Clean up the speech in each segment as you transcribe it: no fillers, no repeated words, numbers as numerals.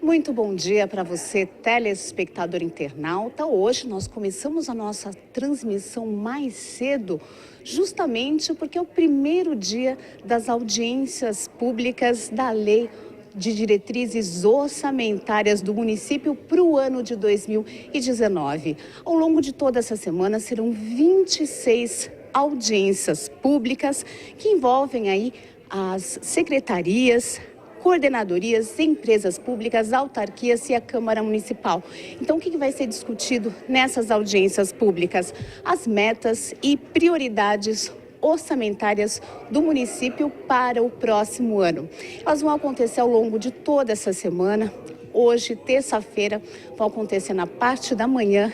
Muito bom dia para você, telespectador internauta. Hoje nós começamos a nossa transmissão mais cedo, justamente porque é o primeiro dia das audiências públicas da Lei de Diretrizes Orçamentárias do município para o ano de 2019. Ao longo de toda essa semana serão 26 audiências públicas que envolvem aí as secretarias, coordenadorias, empresas públicas, autarquias e a Câmara Municipal. Então, o que vai ser discutido nessas audiências públicas? As metas e prioridades orçamentárias do município para o próximo ano. Elas vão acontecer ao longo de toda essa semana. Hoje, terça-feira, vão acontecer na parte da manhã.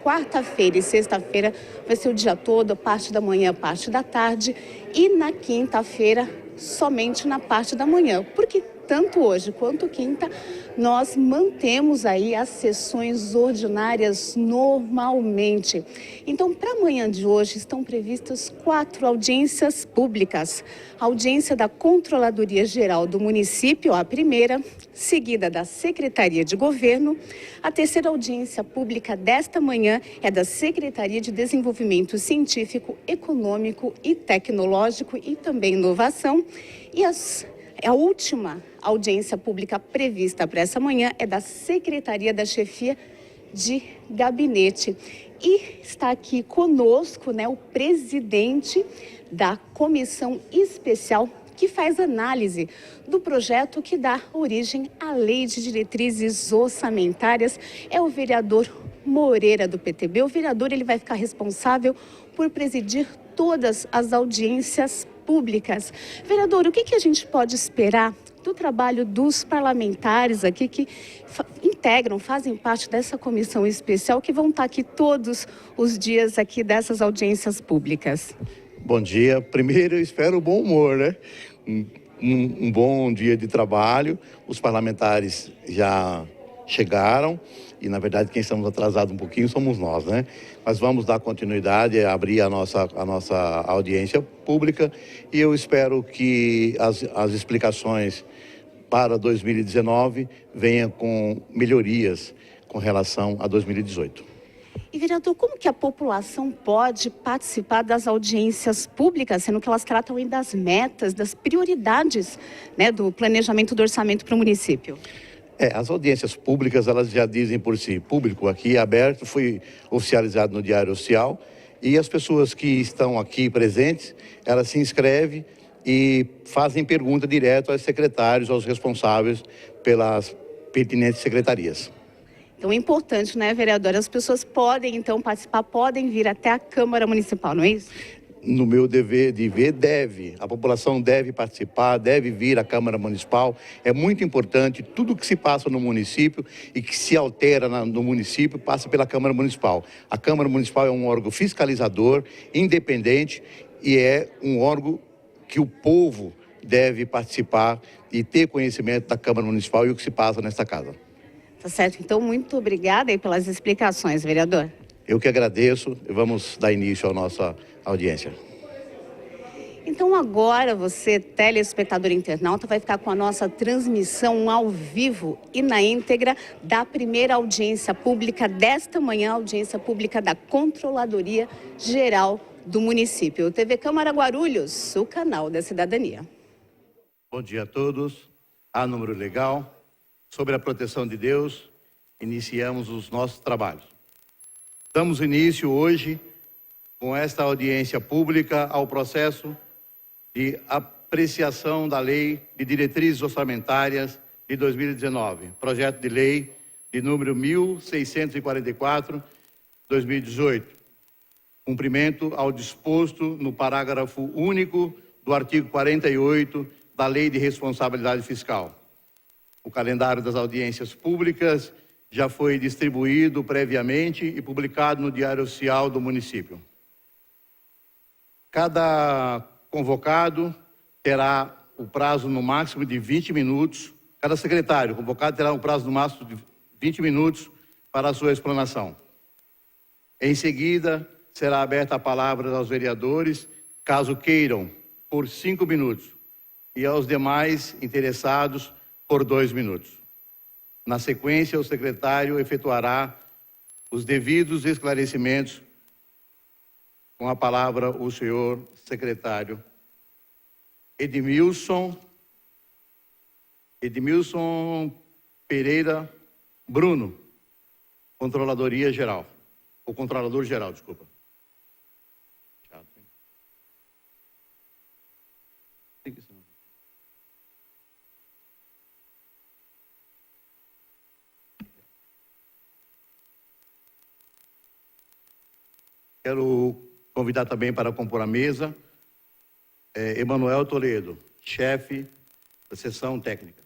Quarta-feira e sexta-feira vai ser o dia todo, a parte da manhã, a parte da tarde. E na quinta-feira, somente na parte da manhã. Porque tanto hoje quanto quinta, nós mantemos aí as sessões ordinárias normalmente. Então, para amanhã de hoje, estão previstas 4 audiências públicas. A audiência da Controladoria Geral do município, a primeira, seguida da Secretaria de Governo. A terceira audiência pública desta manhã é da Secretaria de Desenvolvimento Científico, Econômico e Tecnológico e também Inovação. E a última audiência pública prevista para essa manhã é da Secretaria da Chefia de Gabinete. E está aqui conosco, o presidente da Comissão Especial que faz análise do projeto que dá origem à Lei de Diretrizes Orçamentárias. É o vereador Moreira, do PTB. O vereador ele vai ficar responsável por presidir todas as audiências públicas. Vereador, o que a gente pode esperar do trabalho dos parlamentares aqui que fazem parte dessa comissão especial, que vão estar aqui todos os dias aqui dessas audiências públicas? Bom dia. Primeiro, eu espero bom humor, né? Um bom dia de trabalho. Os parlamentares já chegaram e, na verdade, quem estamos atrasados um pouquinho somos nós, né? Mas vamos dar continuidade, abrir a nossa audiência pública e eu espero que as explicações para 2019 venham com melhorias com relação a 2018. E, vereador, como que a população pode participar das audiências públicas, sendo que elas tratam aí das metas, das prioridades, do planejamento do orçamento para o município? As audiências públicas, elas já dizem por si, público aqui aberto, foi oficializado no Diário Oficial, e as pessoas que estão aqui presentes, elas se inscrevem e fazem pergunta direto aos secretários, aos responsáveis pelas pertinentes secretarias. Então é importante, vereadora? As pessoas podem, então, participar, podem vir até a Câmara Municipal, não é isso? No meu dever de ver, a população deve participar, deve vir à Câmara Municipal. É muito importante, tudo que se passa no município e que se altera no município, passa pela Câmara Municipal. A Câmara Municipal é um órgão fiscalizador, independente, e é um órgão que o povo deve participar e ter conhecimento da Câmara Municipal e o que se passa nesta casa. Tá certo. Então, muito obrigada aí pelas explicações, vereador. Eu que agradeço e vamos dar início à nossa audiência. Então agora você, telespectador internauta, vai ficar com a nossa transmissão ao vivo e na íntegra da primeira audiência pública desta manhã, audiência pública da Controladoria Geral do município. TV Câmara Guarulhos, o canal da cidadania. Bom dia a todos. A número legal. Sobre a proteção de Deus, iniciamos os nossos trabalhos. Damos início hoje, com esta audiência pública, ao processo de apreciação da Lei de Diretrizes Orçamentárias de 2019, projeto de lei de número 1644, 2018. Cumprimento ao disposto no parágrafo único do artigo 48 da Lei de Responsabilidade Fiscal. O calendário das audiências públicas já foi distribuído previamente e publicado no Diário Oficial do município. Cada convocado terá o prazo no máximo de 20 minutos. Cada secretário convocado terá um prazo no máximo de 20 minutos para a sua explanação. Em seguida, será aberta a palavra aos vereadores, caso queiram, por 5 minutos, e aos demais interessados, por 2 minutos. Na sequência, o secretário efetuará os devidos esclarecimentos. Com a palavra, o senhor secretário Edmilson Pereira Bruno, Controladoria Geral. O Controlador Geral, desculpa. Quero convidar também para compor a mesa Emanuel Toledo, chefe da seção técnica.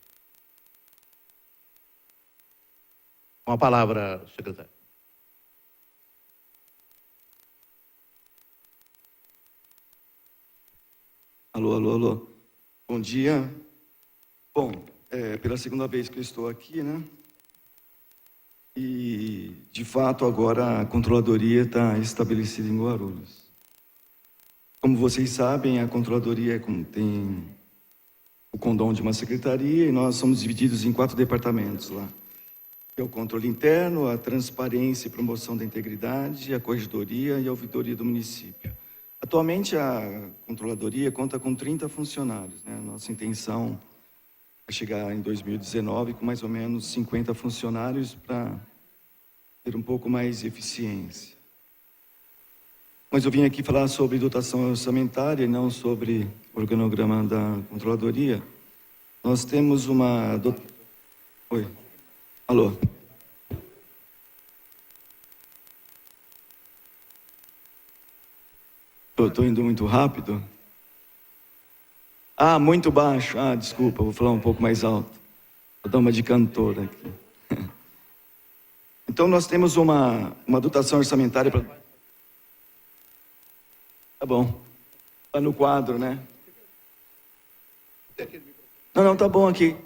Com a palavra, secretário. Alô, alô, alô. Bom dia. Bom, pela segunda vez que eu estou aqui, né? E, de fato, agora a controladoria está estabelecida em Guarulhos. Como vocês sabem, a controladoria tem o condão de uma secretaria e nós somos divididos em 4 departamentos lá. Que é o controle interno, a transparência e promoção da integridade, a corregedoria e a ouvidoria do município. Atualmente, a controladoria conta com 30 funcionários, né? Nossa intenção é chegar em 2019 com mais ou menos 50 funcionários para ter um pouco mais de eficiência. Mas eu vim aqui falar sobre dotação orçamentária e não sobre o organograma da controladoria. Nós temos uma... Oi. Alô. Estou indo muito rápido? Ah, muito baixo. Ah, desculpa, vou falar um pouco mais alto. Vou dar uma de cantora aqui. Então, nós temos uma dotação orçamentária para... Tá bom. Está no quadro, né? Não, tá bom aqui.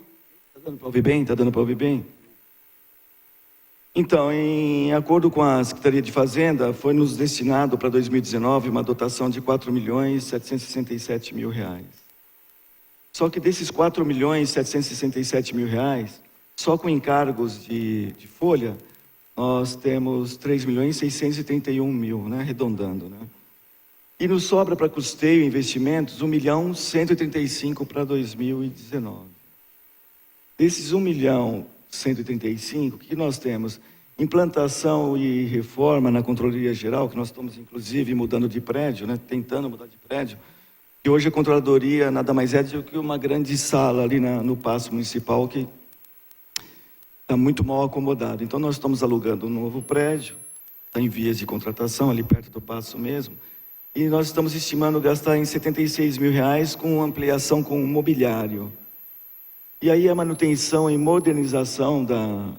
Tá dando para ouvir bem? Tá dando para ouvir bem? Então, em acordo com a Secretaria de Fazenda, foi nos destinado para 2019 uma dotação de R$ 4.767.000. Só que desses R$ 4.767.000, só com encargos de folha, nós temos R$ 3.631.000, né, arredondando, né? E nos sobra para custeio e investimentos R$ 1.135.000 para 2019. Desses R$ 1.135.000, o que nós temos? Implantação e reforma na Controladoria Geral, que nós estamos, inclusive, mudando de prédio, né, tentando mudar de prédio. E hoje a Controladoria nada mais é do que uma grande sala ali no Paço Municipal, que está muito mal acomodado. Então, nós estamos alugando um novo prédio, está em vias de contratação, ali perto do Paço mesmo, e nós estamos estimando gastar em R$ 76.000 com ampliação com mobiliário. E aí a manutenção e modernização da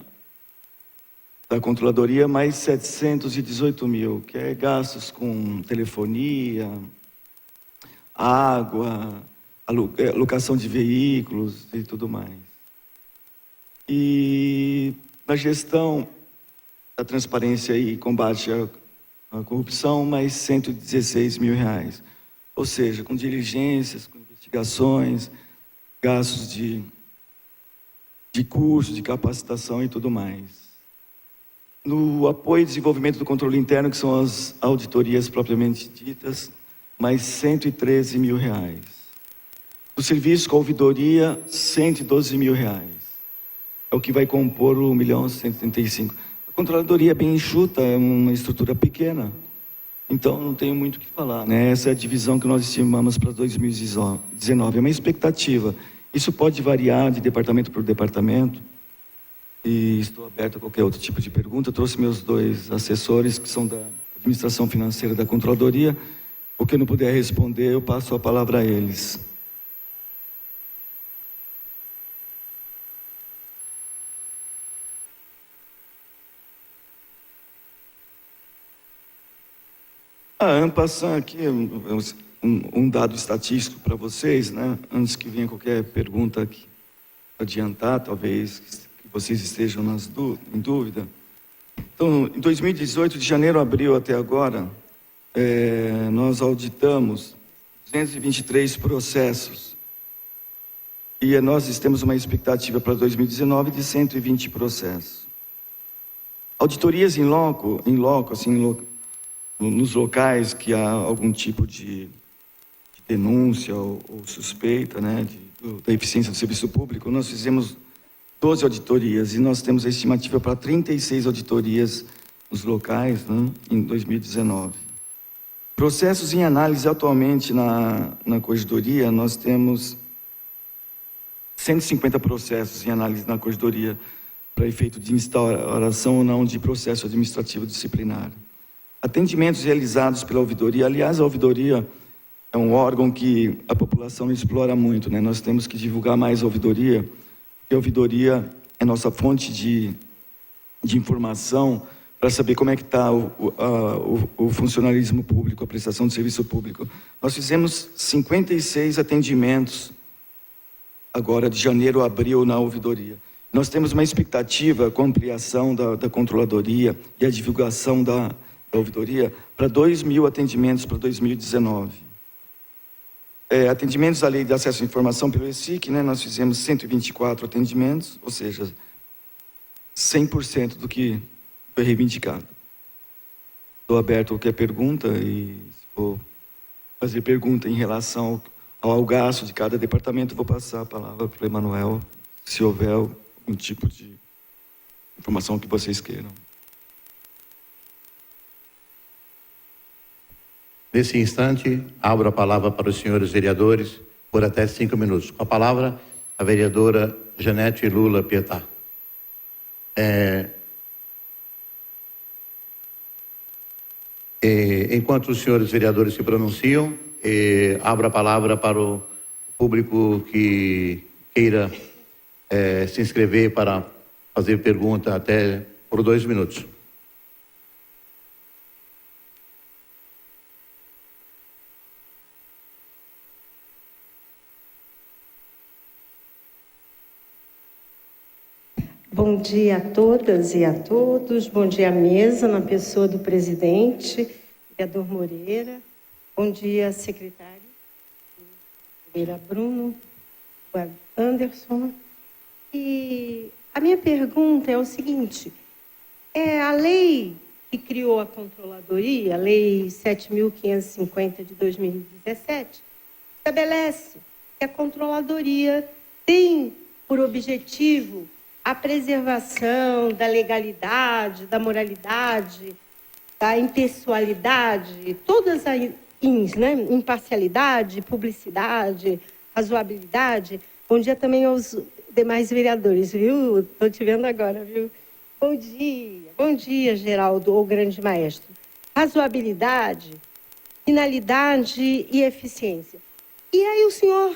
Controladoria, mais 718.000, que é gastos com telefonia, água, alocação de veículos e tudo mais. E na gestão da transparência e combate à corrupção, mais R$ 116.000. Ou seja, com diligências, com investigações, gastos de curso, de capacitação e tudo mais. No apoio e desenvolvimento do controle interno, que são as auditorias propriamente ditas, mais R$ 113.000. O serviço com a ouvidoria, R$ 112.000. É o que vai compor o R$ 1.135.000. A controladoria é bem enxuta, é uma estrutura pequena, então não tenho muito o que falar, né? Essa é a divisão que nós estimamos para 2019. É uma expectativa. Isso pode variar de departamento por departamento e estou aberto a qualquer outro tipo de pergunta. Eu trouxe meus 2 assessores, que são da administração financeira da Controladoria. O que eu não puder responder, eu passo a palavra a eles. Passando aqui um dado estatístico para vocês, né? Antes que venha qualquer pergunta aqui, adiantar, talvez que vocês estejam em dúvida. Então, em 2018, de janeiro a abril até agora, nós auditamos 223 processos E nós temos uma expectativa para 2019 de 120 processos. Auditorias em loco, assim, nos locais que há algum tipo de denúncia ou suspeita, né, da eficiência do serviço público, nós fizemos 12 auditorias e nós temos a estimativa para 36 auditorias nos locais, né, em 2019. Processos em análise atualmente na corregedoria, nós temos 150 processos em análise na corregedoria para efeito de instauração ou não de processo administrativo disciplinar. Atendimentos realizados pela ouvidoria, aliás, a ouvidoria é um órgão que a população explora muito, né? Nós temos que divulgar mais a ouvidoria, porque a ouvidoria é nossa fonte de informação para saber como é que está o funcionalismo público, a prestação de serviço público. Nós fizemos 56 atendimentos agora de janeiro a abril na ouvidoria. Nós temos uma expectativa com a ampliação da controladoria e a divulgação da ouvidoria para 2.000 atendimentos para 2019. Atendimentos à lei de acesso à informação pelo ESIC, né, nós fizemos 124 atendimentos, ou seja, 100% do que foi reivindicado. Estou aberto a qualquer pergunta e se for fazer pergunta em relação ao gasto de cada departamento, vou passar a palavra para o Emanuel, se houver algum tipo de informação que vocês queiram. Nesse instante, abro a palavra para os senhores vereadores por até 5 minutos. Com a palavra, a vereadora Janete Lula Pietá. Enquanto os senhores vereadores se pronunciam, abro a palavra para o público que queira se inscrever para fazer pergunta até por 2 minutos. Bom dia a todas e a todos, bom dia à mesa, na pessoa do presidente, vereador Moreira, bom dia, secretário, Moreira Bruno, Anderson. E a minha pergunta é o seguinte, a lei que criou a controladoria, a lei 7.550 de 2017, estabelece que a controladoria tem por objetivo a preservação da legalidade, da moralidade, da impessoalidade, todas as ins, né? Imparcialidade, publicidade, razoabilidade. Bom dia também aos demais vereadores, viu? Estou te vendo agora, viu? Bom dia, Geraldo, ou grande maestro. Razoabilidade, finalidade e eficiência. E aí o senhor,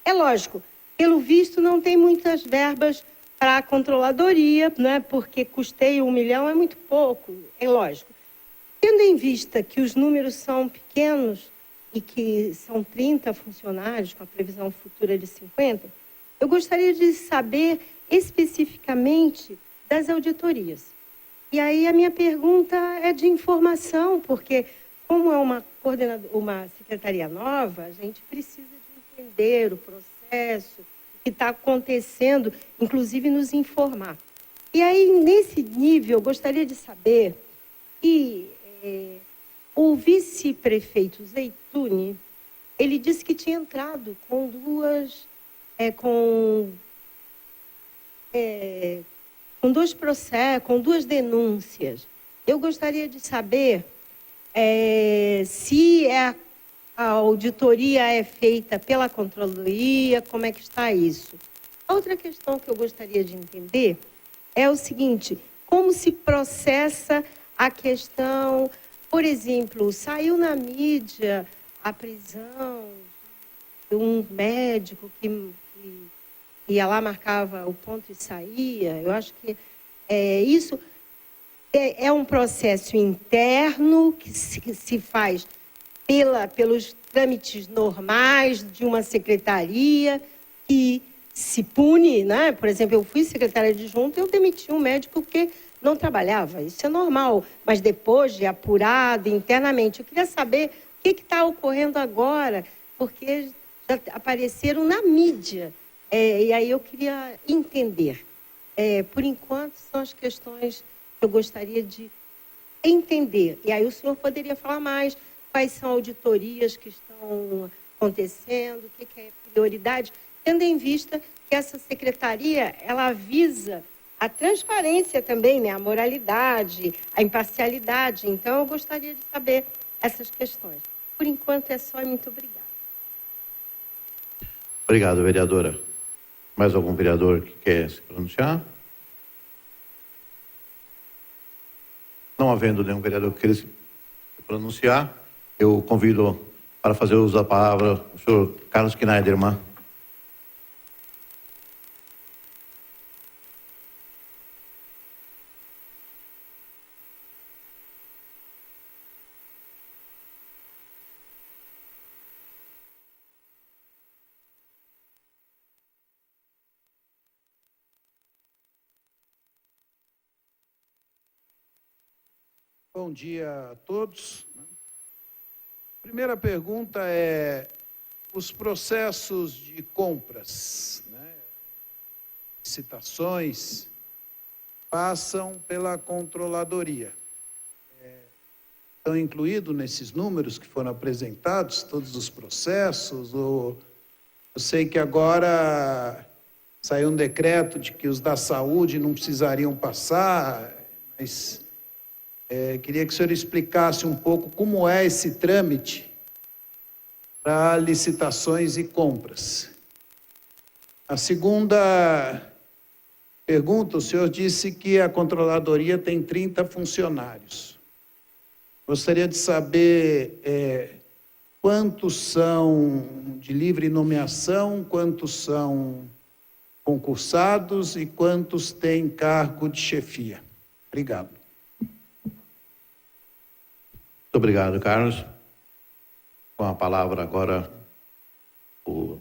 é lógico, pelo visto não tem muitas verbas para a controladoria, né, porque custeio 1 milhão é muito pouco, é lógico. Tendo em vista que os números são pequenos e que são 30 funcionários, com a previsão futura de 50, eu gostaria de saber especificamente das auditorias. E aí a minha pergunta é de informação, porque como é uma secretaria nova, a gente precisa de entender o processo, que está acontecendo, inclusive nos informar. E aí, nesse nível, eu gostaria de saber que o vice-prefeito Zeituni, ele disse que tinha entrado com dois processos, com 2 denúncias. Eu gostaria de saber se a auditoria é feita pela controladoria, como é que está isso? A outra questão que eu gostaria de entender é o seguinte, como se processa a questão, por exemplo, saiu na mídia a prisão de um médico que ia lá, marcava o ponto e saía. Eu acho que isso é um processo interno que se faz pelos trâmites normais de uma secretaria que se pune, né? Por exemplo, eu fui secretária adjunta e eu demiti um médico porque não trabalhava. Isso é normal, mas depois de apurado internamente. Eu queria saber o que está ocorrendo agora, porque já apareceram na mídia E aí eu queria entender. Por enquanto, são as questões que eu gostaria de entender. E aí o senhor poderia falar mais quais são auditorias que estão acontecendo, o que é prioridade, tendo em vista que essa secretaria, ela visa a transparência também, né? A moralidade, a imparcialidade. Então, eu gostaria de saber essas questões. Por enquanto é só e muito obrigada. Obrigado, vereadora. Mais algum vereador que quer se pronunciar? Não havendo nenhum vereador que queira se pronunciar, eu convido para fazer uso da palavra o senhor Carlos Schneiderman. Bom dia a todos. Primeira pergunta é os processos de compras, né? Licitações, passam pela controladoria. Estão incluídos nesses números que foram apresentados, todos os processos? Eu sei que agora saiu um decreto de que os da saúde não precisariam passar, mas queria que o senhor explicasse um pouco como é esse trâmite para licitações e compras. A segunda pergunta, o senhor disse que a controladoria tem 30 funcionários. Gostaria de saber quantos são de livre nomeação, quantos são concursados e quantos têm cargo de chefia. Obrigado. Muito obrigado, Carlos. Com a palavra agora o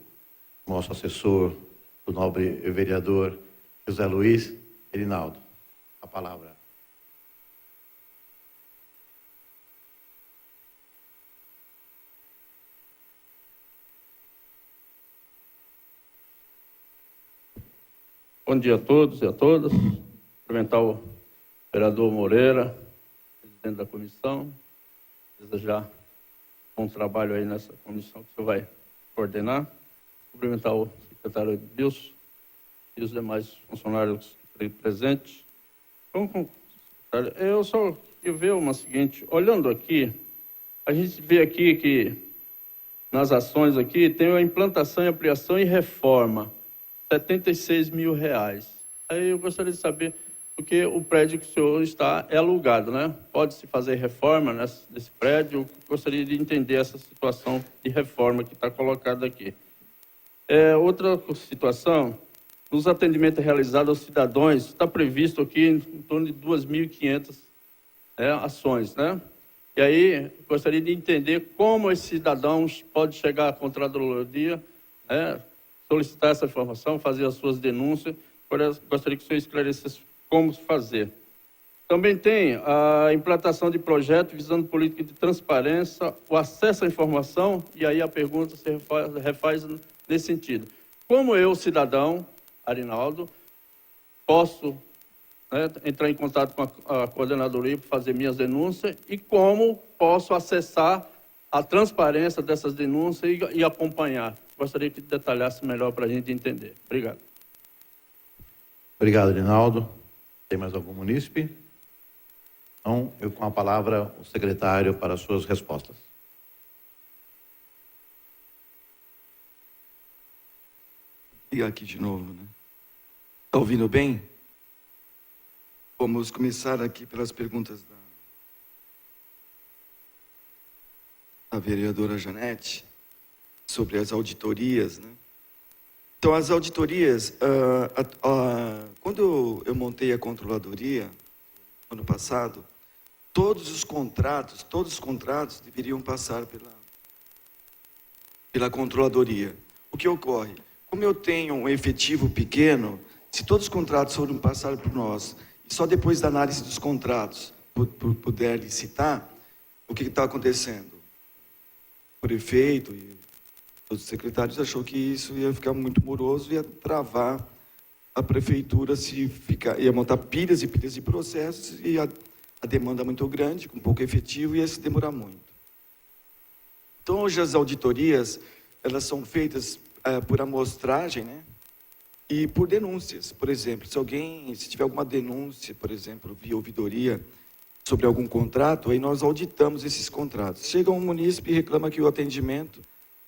nosso assessor, o nobre vereador José Luiz Erinaldo. A palavra. Bom dia a todos e a todas. Cumprimentar o vereador Moreira, presidente da comissão. Desejar bom trabalho aí nessa comissão que o senhor vai coordenar. Cumprimentar o secretário Edilson e os demais funcionários presentes. Eu só queria ver uma seguinte, olhando aqui, a gente vê aqui que nas ações aqui tem a implantação, ampliação e reforma, R$76 mil. Aí eu gostaria de saber, porque o prédio que o senhor está é alugado, né? Pode-se fazer reforma nesse prédio? Eu gostaria de entender essa situação de reforma que está colocada aqui. Outra situação, nos atendimentos realizados aos cidadãos, está previsto aqui em torno de 2.500 ações, né? E aí, gostaria de entender como esses cidadãos podem chegar à controladoria, solicitar essa informação, fazer as suas denúncias. Gostaria que o senhor esclarecesse como fazer. Também tem a implantação de projetos visando política de transparência, o acesso à informação, e aí a pergunta se refaz nesse sentido. Como eu, cidadão, Arinaldo, posso entrar em contato com a coordenadoria para fazer minhas denúncias e como posso acessar a transparência dessas denúncias e acompanhar? Gostaria que detalhasse melhor para a gente entender. Obrigado. Obrigado, Arinaldo. Tem mais algum munícipe? Então, eu com a palavra o secretário para as suas respostas. E aqui de novo, né? Está ouvindo bem? Vamos começar aqui pelas perguntas da vereadora Janete sobre as auditorias, né? Então, as auditorias, quando eu montei a controladoria, ano passado, todos os contratos deveriam passar pela controladoria. O que ocorre? Como eu tenho um efetivo pequeno, se todos os contratos forem passar por nós, e só depois da análise dos contratos puder licitar, o que está acontecendo? O prefeito e Os secretários achou que isso ia ficar muito moroso, ia travar a prefeitura, ia montar pilhas e pilhas de processos, e a demanda muito grande, com pouco efetivo, ia se demorar muito. Então, hoje as auditorias, elas são feitas por amostragem, né? E por denúncias. Por exemplo, se tiver alguma denúncia, por exemplo, via ouvidoria, sobre algum contrato, aí nós auditamos esses contratos. Chega um munícipe e reclama que o atendimento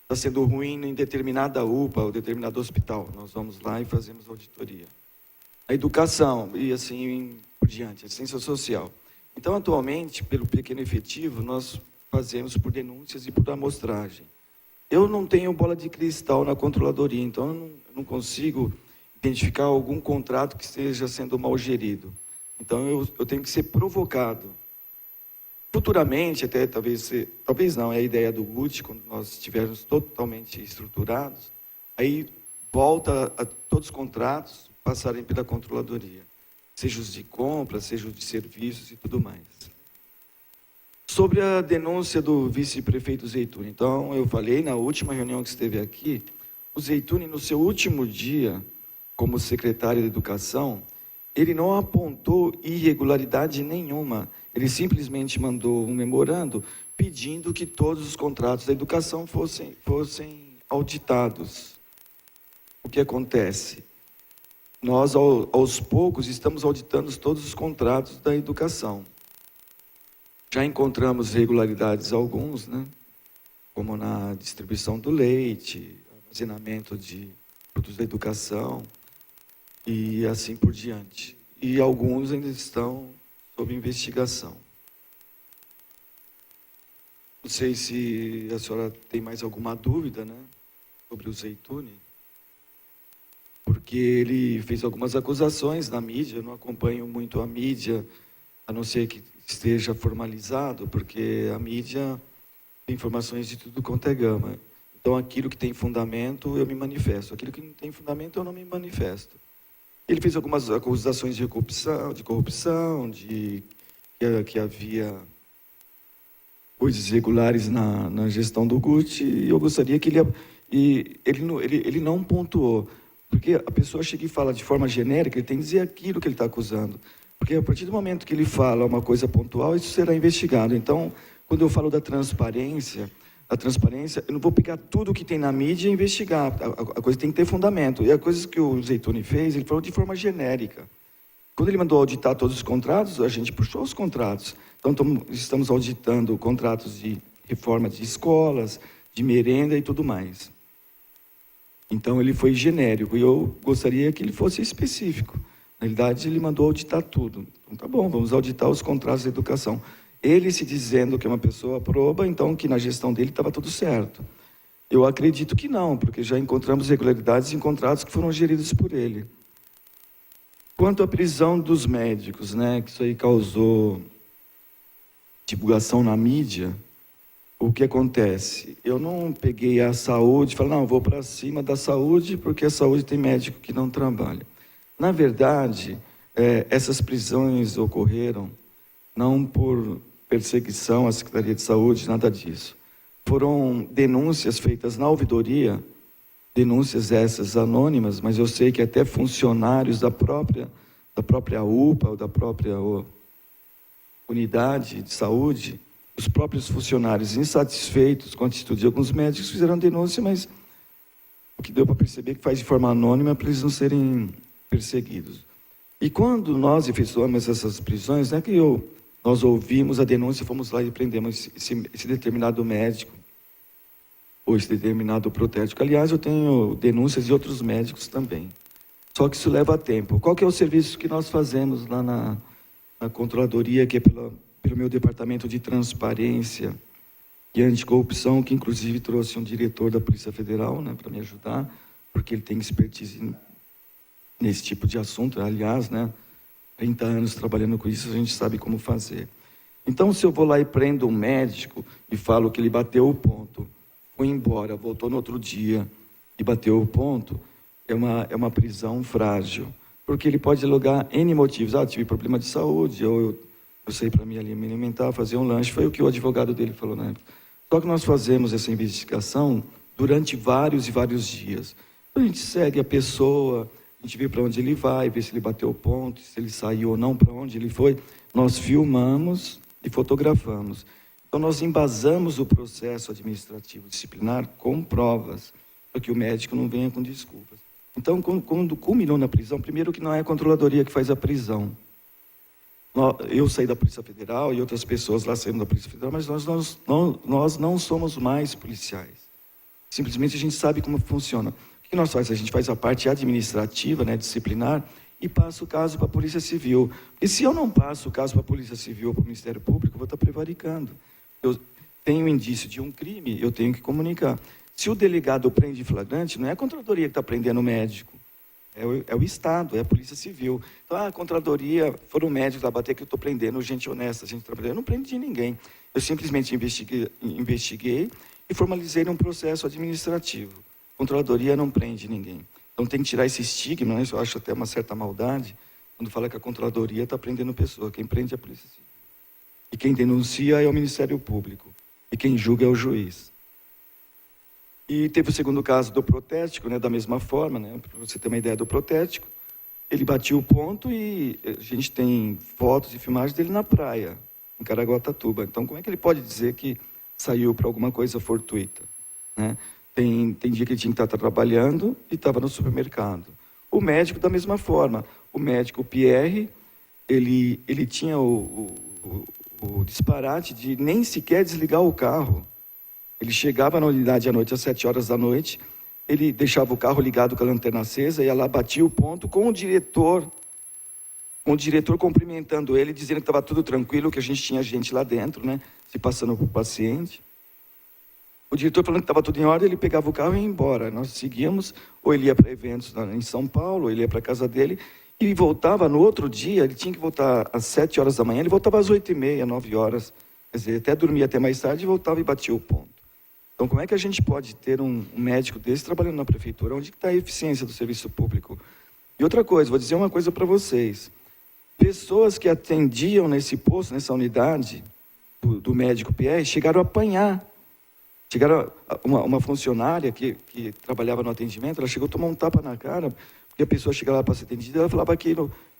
está sendo ruim em determinada UPA ou determinado hospital. Nós vamos lá e fazemos auditoria. A educação e assim por diante, a ciência social. Então, atualmente, pelo pequeno efetivo, nós fazemos por denúncias e por amostragem. Eu não tenho bola de cristal na controladoria, então eu não consigo identificar algum contrato que esteja sendo mal gerido. Então, eu tenho que ser provocado. Futuramente, até talvez não, é a ideia do GUT, quando nós estivermos totalmente estruturados, aí volta a todos os contratos passarem pela controladoria, seja os de compra, seja os de serviços e tudo mais. Sobre a denúncia do vice-prefeito Zeituni, então, eu falei na última reunião que esteve aqui, o Zeituni, no seu último dia como secretário de Educação, ele não apontou irregularidade nenhuma. Ele simplesmente mandou um memorando pedindo que todos os contratos da educação fossem auditados. O que acontece? Nós, aos poucos, estamos auditando todos os contratos da educação. Já encontramos irregularidades alguns, né? Como na distribuição do leite, armazenamento de produtos da educação, e assim por diante. E alguns ainda estão sob investigação. Não sei se a senhora tem mais alguma dúvida, né, sobre o Zeituni, porque ele fez algumas acusações na mídia. Eu não acompanho muito a mídia, a não ser que esteja formalizado, porque a mídia tem informações de tudo quanto é gama. Então, aquilo que tem fundamento, eu me manifesto. Aquilo que não tem fundamento, eu não me manifesto. Ele fez algumas acusações de corrupção, que havia coisas irregulares na gestão do GUT, e eu gostaria que ele não pontuou, porque a pessoa chega e fala de forma genérica, ele tem que dizer aquilo que ele está acusando, porque a partir do momento que ele fala uma coisa pontual, isso será investigado. Então, quando eu falo da transparência, eu não vou pegar tudo que tem na mídia e investigar. A coisa tem que ter fundamento. E a coisa que o Zeituni fez, ele falou de forma genérica. Quando ele mandou auditar todos os contratos, a gente puxou os contratos. Então, estamos auditando contratos de reforma de escolas, de merenda e tudo mais. Então, ele foi genérico. E eu gostaria que ele fosse específico. Na realidade, ele mandou auditar tudo. Então, tá bom, vamos auditar os contratos da educação. Ele se dizendo que é uma pessoa proba, então que na gestão dele estava tudo certo. Eu acredito que não, porque já encontramos irregularidades em contratos que foram geridos por ele. Quanto à prisão dos médicos, né, que isso aí causou divulgação na mídia, o que acontece? Eu não peguei a saúde e falei, não, vou para cima da saúde, porque a saúde tem médico que não trabalha. Na verdade, essas prisões ocorreram não por perseguição à Secretaria de Saúde, nada disso. Foram denúncias feitas na ouvidoria, denúncias essas anônimas, mas eu sei que até funcionários da própria UPA, ou da própria unidade de saúde, os próprios funcionários insatisfeitos com a atitude de alguns médicos fizeram denúncia, mas o que deu para perceber é que faz de forma anônima para eles não serem perseguidos. E quando nós efetuamos essas prisões, não é que nós ouvimos a denúncia, fomos lá e prendemos esse determinado médico, ou esse determinado protético. Aliás, eu tenho denúncias de outros médicos também. Só que isso leva tempo. Qual que é o serviço que nós fazemos lá na controladoria, que é pelo meu departamento de transparência e anticorrupção, que inclusive trouxe um diretor da Polícia Federal, né, para me ajudar, porque ele tem expertise nesse tipo de assunto. Aliás, né, 30 anos trabalhando com isso, a gente sabe como fazer. Então, se eu vou lá e prendo um médico e falo que ele bateu o ponto, foi embora, voltou no outro dia e bateu o ponto, é uma prisão frágil, porque ele pode alogar N motivos. Tive problema de saúde, ou eu saí para me alimentar, fazer um lanche. Foi o que o advogado dele falou na época. Só que nós fazemos essa investigação durante vários e vários dias. Então, a gente segue a pessoa, a gente vê para onde ele vai, vê se ele bateu o ponto, se ele saiu ou não, para onde ele foi. Nós filmamos e fotografamos. Então, nós embasamos o processo administrativo disciplinar com provas, para que o médico não venha com desculpas. Então, quando culminou na prisão, primeiro que não é a controladoria que faz a prisão. Eu saí da Polícia Federal e outras pessoas lá saíram da Polícia Federal, mas nós não somos mais policiais. Simplesmente a gente sabe como funciona. O que nós fazemos? A gente faz a parte administrativa, né, disciplinar, e passa o caso para a Polícia Civil. E se eu não passo o caso para a Polícia Civil ou para o Ministério Público, eu vou estar prevaricando. Eu tenho indício de um crime, eu tenho que comunicar. Se o delegado prende em flagrante, não é a Controladoria que está prendendo o médico, é o Estado, é a Polícia Civil. Então, a Controladoria, foram médicos lá bater que eu estou prendendo gente honesta, gente trabalhadora. Eu não prendi ninguém. Eu simplesmente investiguei e formalizei num processo administrativo. A Controladoria não prende ninguém. Então, tem que tirar esse estigma, né? Eu acho até uma certa maldade, quando fala que a Controladoria está prendendo pessoa. Quem prende é a Polícia Civil. E quem denuncia é o Ministério Público. E quem julga é o juiz. E teve o segundo caso do protético, né, da mesma forma, né, para você ter uma ideia do protético. Ele batia o ponto e a gente tem fotos e filmagens dele na praia, em Caraguatatuba. Então, como é que ele pode dizer que saiu para alguma coisa fortuita, né? Tem dia que ele tinha que estar trabalhando e estava no supermercado. O médico, da mesma forma. O médico, o Pierre, ele tinha o disparate de nem sequer desligar o carro. Ele chegava na unidade à noite, às 7 horas da noite, ele deixava o carro ligado com a lanterna acesa, ia lá, batia o ponto com o diretor cumprimentando ele, dizendo que estava tudo tranquilo, que a gente tinha gente lá dentro, né, se passando por paciente. O diretor falando que estava tudo em ordem, ele pegava o carro e ia embora. Nós seguíamos, ou ele ia para eventos em São Paulo, ou ele ia para a casa dele, e voltava no outro dia, ele tinha que voltar às 7 horas da manhã, ele voltava às 8h30, 9 horas, quer dizer, até dormia até mais tarde e voltava e batia o ponto. Então, como é que a gente pode ter um médico desse trabalhando na prefeitura? Onde está a eficiência do serviço público? E outra coisa, vou dizer uma coisa para vocês. Pessoas que atendiam nesse posto, nessa unidade do médico Pierre, chegaram a apanhar. Uma funcionária que trabalhava no atendimento, ela chegou a tomar um tapa na cara, porque a pessoa chegava lá para ser atendida, ela falava que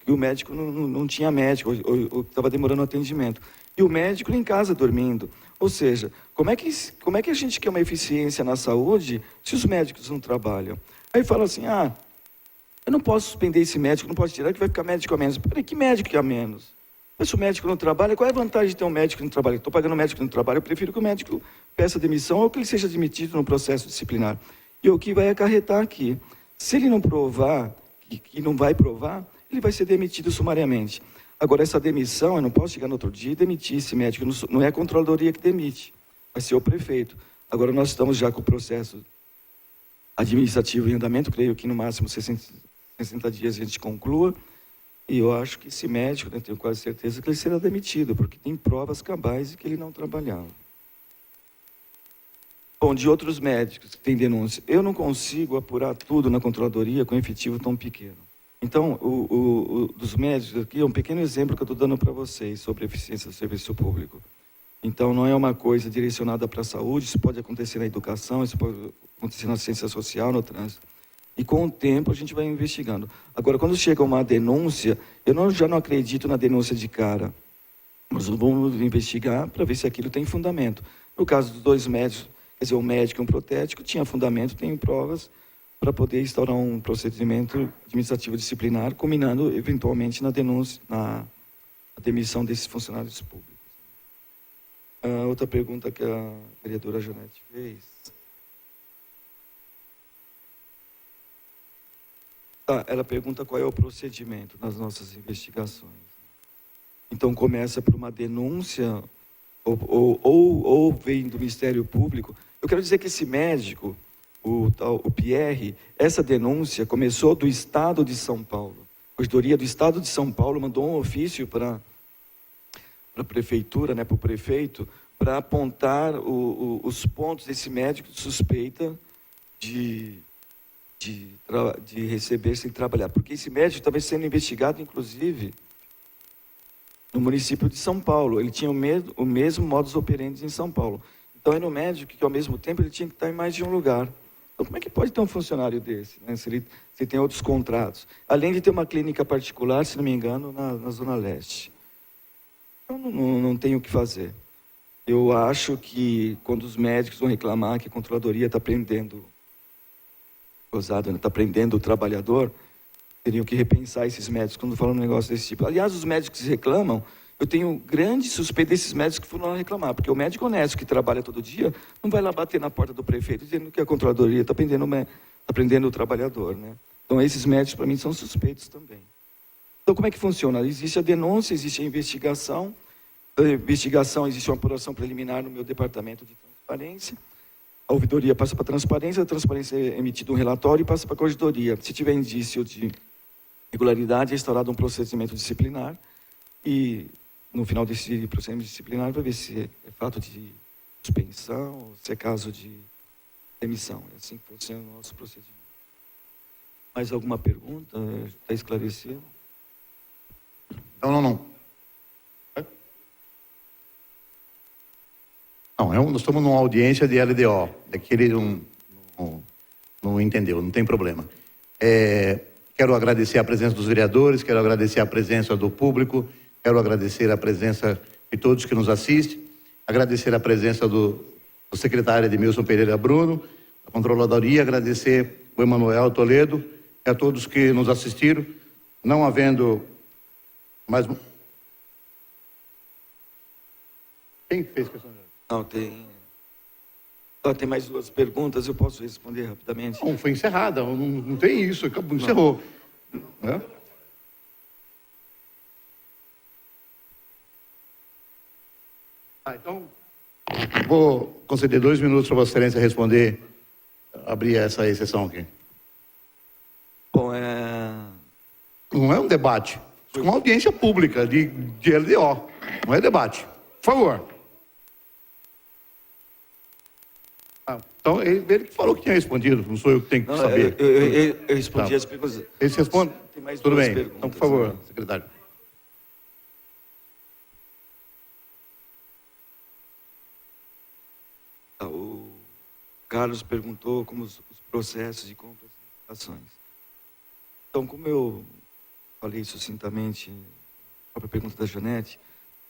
o médico não tinha médico, ou estava demorando o atendimento. E o médico em casa dormindo. Ou seja, como é que a gente quer uma eficiência na saúde se os médicos não trabalham? Aí fala assim, eu não posso suspender esse médico, não posso tirar, que vai ficar médico a menos. Peraí, que médico que é a menos? Mas se o médico não trabalha, qual é a vantagem de ter um médico que não trabalha? Estou pagando um médico que não trabalha, eu prefiro que o médico peça demissão ou que ele seja admitido no processo disciplinar. E o que vai acarretar aqui? Se ele não provar, que não vai provar, ele vai ser demitido sumariamente. Agora, essa demissão, eu não posso chegar no outro dia e demitir esse médico. Não é a controladoria que demite, vai ser o prefeito. Agora, nós estamos já com o processo administrativo em andamento, creio que no máximo 60 dias a gente conclua. E eu acho que esse médico, né, tenho quase certeza que ele será demitido, porque tem provas cabais de que ele não trabalhava. Bom, de outros médicos que têm denúncia, eu não consigo apurar tudo na controladoria com efetivo tão pequeno. Então, dos médicos aqui é um pequeno exemplo que eu estou dando para vocês sobre a eficiência do serviço público. Então, não é uma coisa direcionada para a saúde, isso pode acontecer na educação, isso pode acontecer na ciência social, no trânsito. E com o tempo a gente vai investigando. Agora, quando chega uma denúncia, já não acredito na denúncia de cara. Nós vamos investigar para ver se aquilo tem fundamento. No caso dos 2 médicos, quer dizer, um médico e um protético, tinha fundamento, tem provas para poder instaurar um procedimento administrativo disciplinar, culminando eventualmente na denúncia, na demissão desses funcionários públicos. Outra pergunta que a vereadora Janete fez. Ela pergunta qual é o procedimento nas nossas investigações. Então, começa por uma denúncia, ou vem do Ministério Público. Eu quero dizer que esse médico, o Pierre, essa denúncia começou do Estado de São Paulo. A Corregedoria do Estado de São Paulo mandou um ofício para a prefeitura, né, para o prefeito, para apontar os pontos desse médico de suspeita de receber sem trabalhar. Porque esse médico estava sendo investigado, inclusive, no município de São Paulo. Ele tinha o mesmo modus operandi em São Paulo. Então, era um médico que, ao mesmo tempo, ele tinha que estar em mais de um lugar. Então, como é que pode ter um funcionário desse, né? Se tem outros contratos? Além de ter uma clínica particular, se não me engano, na Zona Leste. Eu não tenho o que fazer. Eu acho que, quando os médicos vão reclamar que a controladoria está prendendo, está prendendo o trabalhador, teriam que repensar esses médicos quando falam um negócio desse tipo. Aliás, os médicos que reclamam, eu tenho grande suspeita desses médicos que foram lá reclamar, porque o médico honesto que trabalha todo dia não vai lá bater na porta do prefeito dizendo que a controladoria está prendendo o trabalhador, né? Então, esses médicos, para mim, são suspeitos também. Então, como é que funciona? Existe a denúncia, existe a investigação. Da investigação, existe uma apuração preliminar no meu departamento de transparência. A ouvidoria passa para a transparência é emitido um relatório e passa para a corregedoria. Se tiver indício de irregularidade, é instaurado um procedimento disciplinar e, no final desse procedimento disciplinar, vai ver se é fato de suspensão, se é caso de demissão. É assim que funciona o nosso procedimento. Mais alguma pergunta? Está esclarecido? Não. Não, nós estamos numa audiência de LDO. É que ele não entendeu, não tem problema. Quero agradecer a presença dos vereadores, quero agradecer a presença do público, quero agradecer a presença de todos que nos assistem, agradecer a presença do secretário Edmilson Pereira Bruno, da Controladoria, agradecer o Emanuel Toledo e a todos que nos assistiram, não havendo mais... Quem fez questão de... Não, tem mais duas perguntas, eu posso responder rapidamente? Não, foi encerrada, não tem isso, acabou, encerrou. Né? Então, vou conceder 2 minutos para Vossa Excelência responder, abrir essa exceção aqui. Bom, Não é um debate, é uma audiência pública de LDO, não é debate. Por favor. Então, ele que falou que tinha respondido, não sou eu que tenho que saber. Eu respondi as perguntas. Ele responde? Tem mais Tudo duas bem. perguntas, Então, por favor, né? secretário. O Carlos perguntou como os processos de compras e licitações. Então, como eu falei sucintamente na própria pergunta da Janete,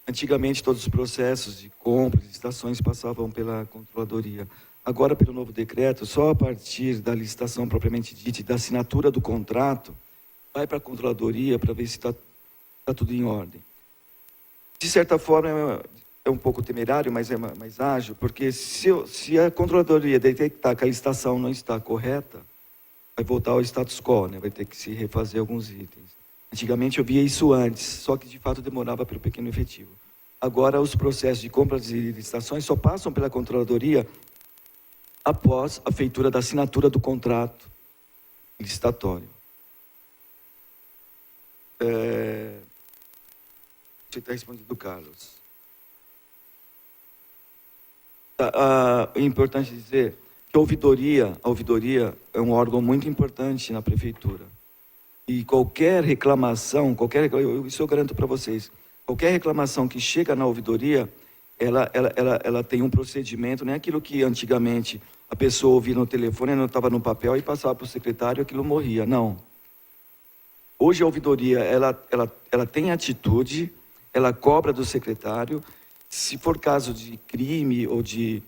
antigamente todos os processos de compras e licitações passavam pela controladoria. Agora, pelo novo decreto, só a partir da licitação propriamente dita e da assinatura do contrato, vai para a controladoria para ver se está tudo em ordem. De certa forma, é um pouco temerário, mas é mais ágil, porque se a controladoria detectar que a licitação não está correta, vai voltar ao status quo, né? Vai ter que se refazer alguns itens. Antigamente eu via isso antes, só que de fato demorava pelo pequeno efetivo. Agora os processos de compras e licitações só passam pela controladoria após a feitura da assinatura do contrato licitatório. Você está respondendo, Carlos. É importante dizer que a ouvidoria é um órgão muito importante na prefeitura. E qualquer reclamação, isso eu garanto para vocês, qualquer reclamação que chega na ouvidoria, ela tem um procedimento, não é aquilo que antigamente a pessoa ouvia no telefone, não estava no papel e passava para o secretário, aquilo morria. Não. Hoje a ouvidoria, ela tem atitude, ela cobra do secretário. Se for caso de crime ou de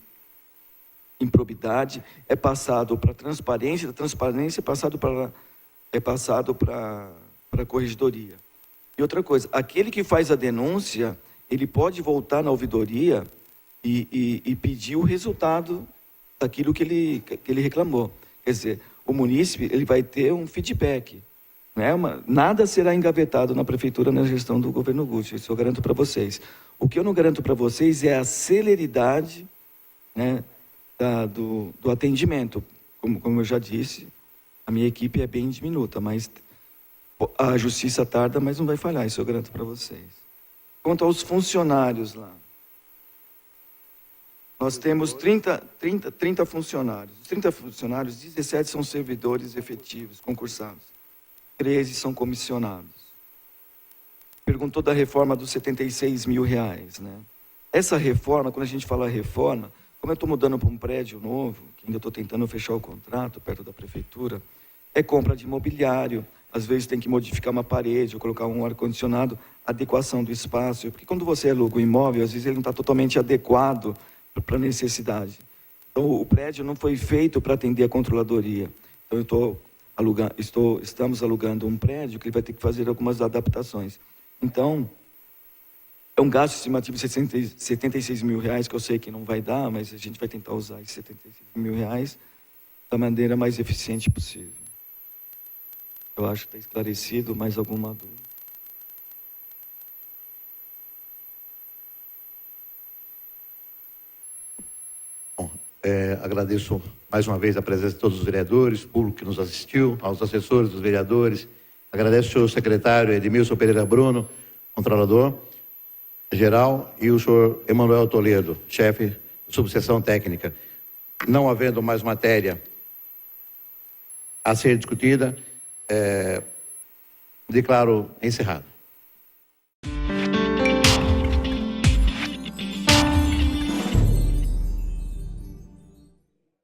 improbidade, é passado para a transparência, da transparência é passado para a corregedoria. E outra coisa, aquele que faz a denúncia, ele pode voltar na ouvidoria e pedir o resultado daquilo que ele reclamou. Quer dizer, o munícipe ele vai ter um feedback. Nada será engavetado na prefeitura na gestão do governo Guti, isso eu garanto para vocês. O que eu não garanto para vocês é a celeridade, né, do atendimento. Como eu já disse, a minha equipe é bem diminuta, mas a justiça tarda, mas não vai falhar, isso eu garanto para vocês. Quanto aos funcionários lá, nós temos 30 funcionários. Os 30 funcionários, 17 são servidores efetivos, concursados. 13 são comissionados. Perguntou da reforma dos R$76 mil, né? Essa reforma, quando a gente fala reforma, Como eu estou mudando para um prédio novo, que ainda estou tentando fechar o contrato perto da prefeitura, é compra de mobiliário, às vezes tem que modificar uma parede ou colocar um ar-condicionado, adequação do espaço, porque quando você aluga um imóvel, às vezes ele não está totalmente adequado para a necessidade. Então, o prédio não foi feito para atender a controladoria. Então, estamos alugando um prédio que ele vai ter que fazer algumas adaptações. Então, é um gasto estimativo de 76 mil reais, que eu sei que não vai dar, mas a gente vai tentar usar esses 76 mil reais da maneira mais eficiente possível. Eu acho que está esclarecido. Mais alguma dúvida? Bom, agradeço mais uma vez a presença de todos os vereadores, público que nos assistiu, aos assessores dos vereadores. Agradeço ao senhor secretário Edmilson Pereira Bruno, controlador geral, e o senhor Emanuel Toledo, chefe de subseção técnica. Não havendo mais matéria a ser discutida, declaro encerrado.